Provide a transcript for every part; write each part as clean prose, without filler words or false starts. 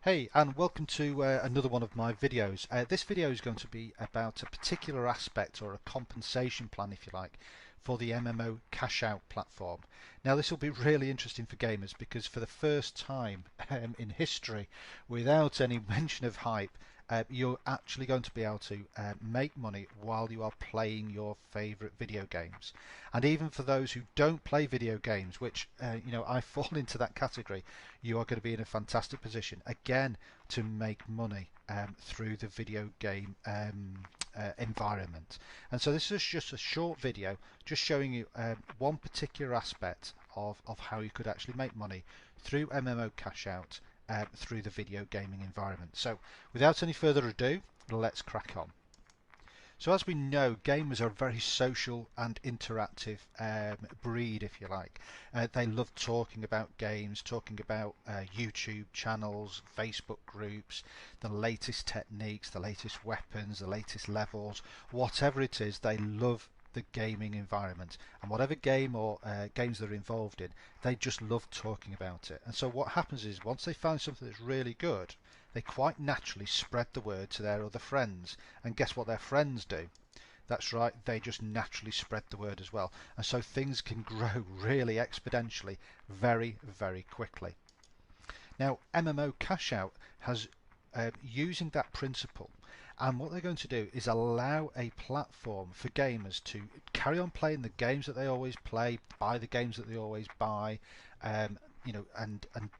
Hey, and welcome to another one of my videos. This video is going to be about a particular aspect or a compensation plan, if you like, for the MMO Cashout platform. Now, this will be really interesting for gamers because for the first time in history, without any mention of hype, you're actually going to be able to make money while you are playing your favorite video games. And even for those who don't play video games, which I fall into that category, you are going to be in a fantastic position again to make money through the video game environment. And so this is just a short video just showing you one particular aspect of how you could actually make money through MMO Cashout through the video gaming environment. So without any further ado, let's crack on. So as we know, gamers are a very social and interactive breed, if you like. They love talking about games, talking about YouTube channels, Facebook groups, the latest techniques, the latest weapons, the latest levels, whatever it is, they love the gaming environment, and whatever game or games they're involved in, they just love talking about it. And so what happens is once they find something that's really good, they quite naturally spread the word to their other friends, and guess what their friends do? That's right, they just naturally spread the word as well, and so things can grow really exponentially very, very quickly. Now, MMO Cashout has using that principle, and what they're going to do is allow a platform for gamers to carry on playing the games that they always play, buy the games that they always buy, and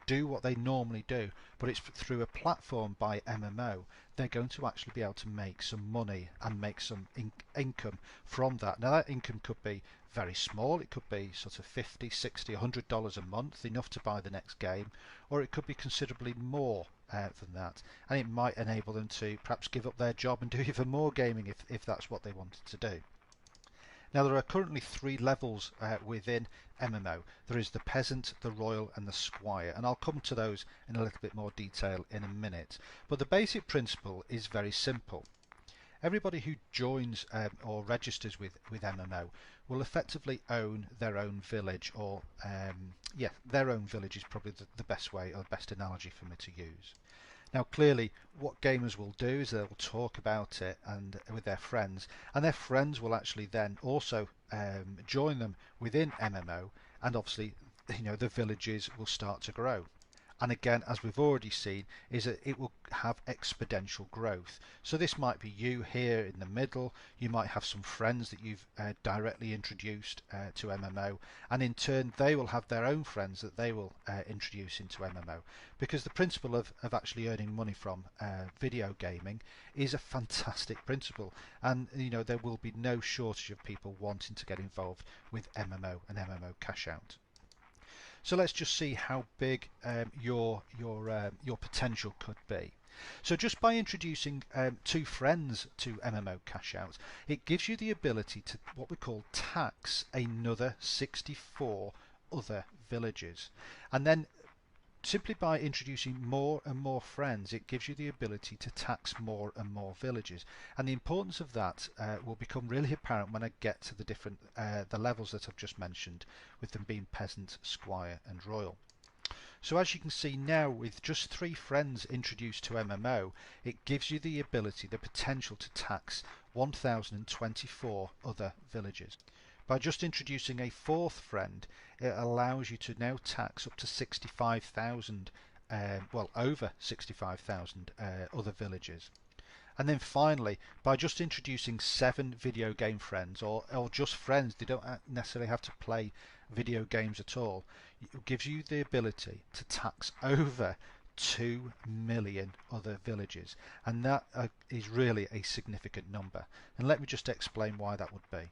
do what they normally do, but it's through a platform by MMO. They're going to actually be able to make some money and make some income from that. Now that income could be very small, it could be sort of 50, 60, $100 a month, enough to buy the next game, or it could be considerably more than that, and it might enable them to perhaps give up their job and do even more gaming if that's what they wanted to do. Now there are currently three levels within MMO. There is the peasant, the royal and the squire, and I'll come to those in a little bit more detail in a minute. But the basic principle is very simple. Everybody who joins or registers with MMO will effectively own their own village, or their own village is probably the best way or the best analogy for me to use. Now clearly what gamers will do is they'll talk about it and with their friends, and their friends will actually then also join them within MMO, and obviously the villages will start to grow. And again, as we've already seen, is that it will have exponential growth. So this might be you here in the middle, you might have some friends that you've directly introduced to MMO, and in turn they will have their own friends that they will introduce into MMO. Because the principle of actually earning money from video gaming is a fantastic principle, and there will be no shortage of people wanting to get involved with MMO and MMO Cashout. So let's just see how big your potential could be. So just by introducing two friends to MMO Cashout, it gives you the ability to what we call tax another 64 other villages, and then simply by introducing more and more friends, it gives you the ability to tax more and more villages. And the importance of that will become really apparent when I get to the different the levels that I've just mentioned, with them being peasant, squire and royal. So as you can see now, with just 3 friends introduced to MMO, it gives you the ability, the potential to tax 1024 other villages. By just introducing a 4th friend, it allows you to now tax up to 65,000, over 65,000 other villages. And then finally, by just introducing 7 video game friends, or just friends, they don't necessarily have to play video games at all, it gives you the ability to tax over 2 million other villages. And that is really a significant number. And let me just explain why that would be.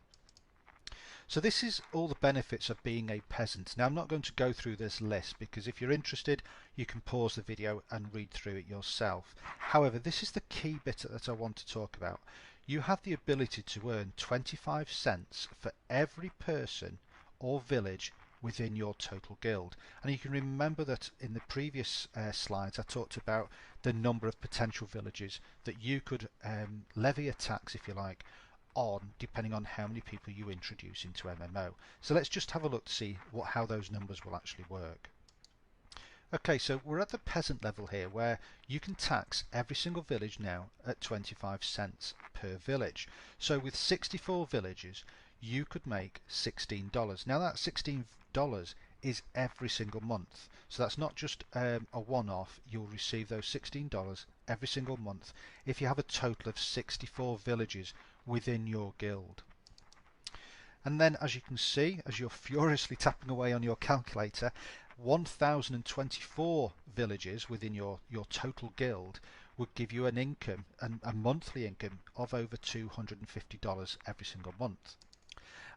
So this is all the benefits of being a peasant. Now I'm not going to go through this list because if you're interested you can pause the video and read through it yourself. However, this is the key bit that I want to talk about. You have the ability to earn 25 cents for every person or village within your total guild. And you can remember that in the previous slides I talked about the number of potential villages that you could levy a tax, if you like, on depending on how many people you introduce into MMO. So let's just have a look to see how those numbers will actually work. Okay, so we're at the peasant level here where you can tax every single village now at 25 cents per village. So with 64 villages, you could make $16. Now that $16 is every single month. So that's not just a one-off. You'll receive those $16 every single month if you have a total of 64 villages within your guild. And then, as you can see, as you're furiously tapping away on your calculator, 1,024 villages within your total guild would give you an income, a monthly income of over $250 every single month.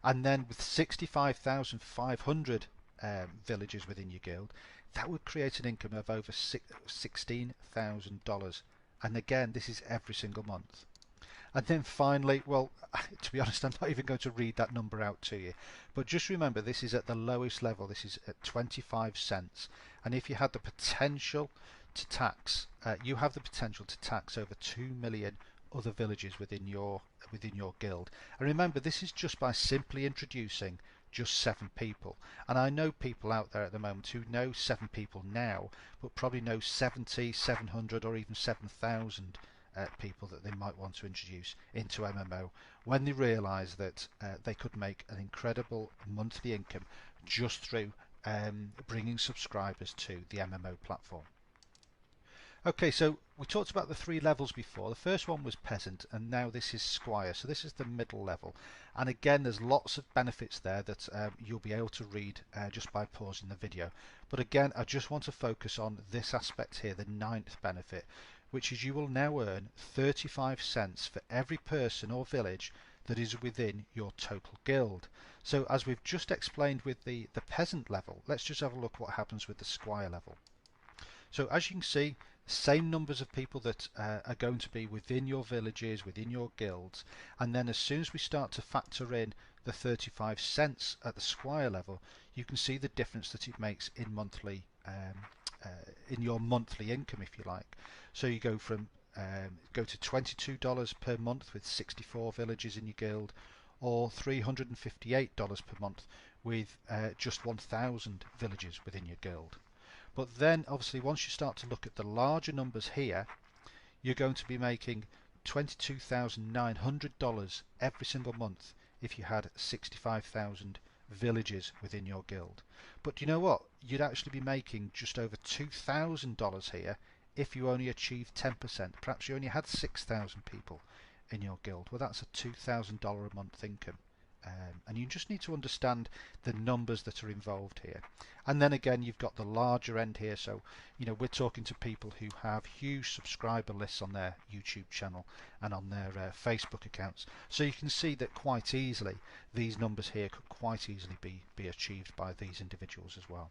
And then with 65,500 villages within your guild, that would create an income of over $16,000. And again, this is every single month. And then finally, well, to be honest, I'm not even going to read that number out to you. But just remember, this is at the lowest level. This is at 25 cents. And if you had the potential to tax, you have the potential to tax over 2 million other villages within your guild. And remember, this is just by simply introducing just 7 people. And I know people out there at the moment who know 7 people now, but probably know 70, 700 or even 7,000 people that they might want to introduce into MMO when they realise that they could make an incredible monthly income just through bringing subscribers to the MMO platform. Okay, so we talked about the 3 levels before. The first one was peasant, and now this is squire. So this is the middle level. And again, there's lots of benefits there that you'll be able to read just by pausing the video. But again, I just want to focus on this aspect here, the 9th benefit, which is you will now earn 35 cents for every person or village that is within your total guild. So as we've just explained with the peasant level, let's just have a look what happens with the squire level. So as you can see, same numbers of people that are going to be within your villages, within your guilds, and then as soon as we start to factor in the 35 cents at the squire level, you can see the difference that it makes in monthly in your monthly income, if you like. So you go from go to $22 per month with 64 villages in your guild, or $358 per month with just 1,000 villages within your guild. But then obviously once you start to look at the larger numbers here, you're going to be making $22,900 every single month if you had 65,000 villages within your guild. But you know what? You'd actually be making just over $2,000 here if you only achieved 10%. Perhaps you only had 6,000 people in your guild. Well, that's a $2,000 a month income. And you just need to understand the numbers that are involved here. And then again, you've got the larger end here. So, you know, we're talking to people who have huge subscriber lists on their YouTube channel and on their Facebook accounts. So you can see that quite easily, these numbers here could quite easily be achieved by these individuals as well.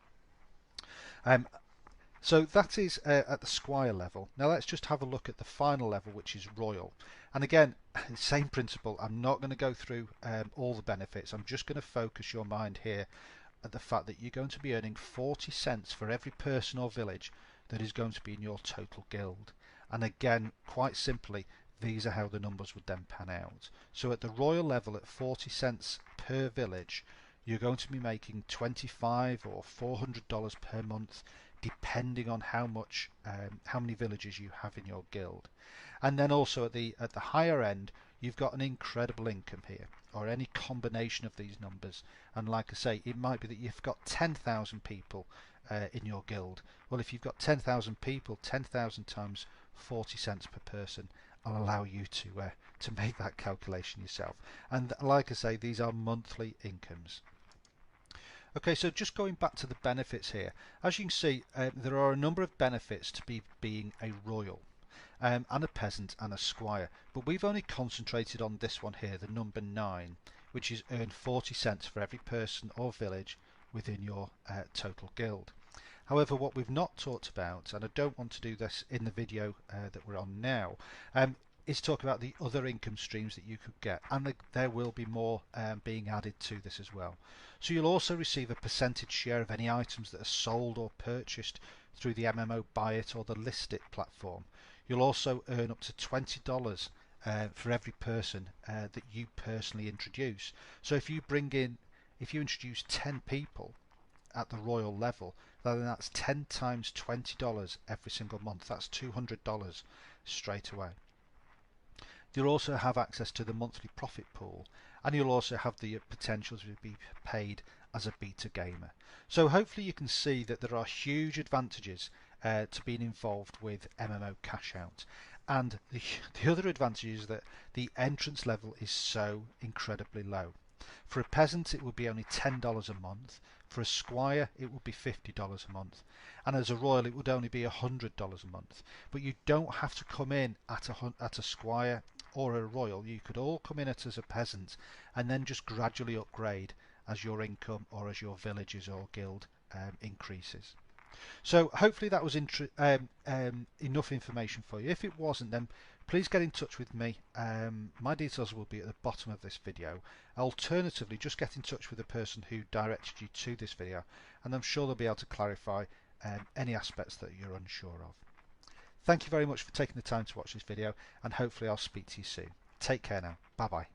So that is at the squire level. Now let's just have a look at the final level, which is royal. And again, same principle. I'm not going to go through all the benefits. I'm just going to focus your mind here at the fact that you're going to be earning 40 cents for every person or village that is going to be in your total guild. And again, quite simply, these are how the numbers would then pan out. So at the royal level, at 40 cents per village, you're going to be making $25 or $400 per month, depending on how many villages you have in your guild. And then also at the higher end, you've got an incredible income here, or any combination of these numbers. And like I say, it might be that you've got 10,000 people in your guild. Well, if you've got 10,000 people, 10,000 times 40 cents per person, I'll allow you to make that calculation yourself. And like I say, these are monthly incomes. Okay, so just going back to the benefits here, as you can see, there are a number of benefits to being a royal, and a peasant and a squire, but we've only concentrated on this one here, the number 9, which is earn 40 cents for every person or village within your total guild. However, what we've not talked about, and I don't want to do this in the video that we're on now, is talk about the other income streams that you could get, and there will be more being added to this as well. So you'll also receive a percentage share of any items that are sold or purchased through the MMO Buy It or the List It platform. You'll also earn up to $20 for every person that you personally introduce. So if you introduce 10 people at the royal level, then that's 10 times $20 every single month. That's $200 straight away. You'll also have access to the monthly profit pool, and you'll also have the potential to be paid as a beta gamer. So hopefully you can see that there are huge advantages to being involved with MMO Cashout. And the other advantage is that the entrance level is so incredibly low. For a peasant it would be only $10 a month, for a squire it would be $50 a month, and as a royal it would only be $100 a month. But you don't have to come in at a squire or a royal. You could all come in as a peasant and then just gradually upgrade as your income or as your villages or guild increases. So hopefully that was enough information for you. If it wasn't, then please get in touch with me. My details will be at the bottom of this video. Alternatively, just get in touch with the person who directed you to this video, and I'm sure they'll be able to clarify any aspects that you're unsure of. Thank you very much for taking the time to watch this video, and hopefully I'll speak to you soon. Take care now. Bye bye.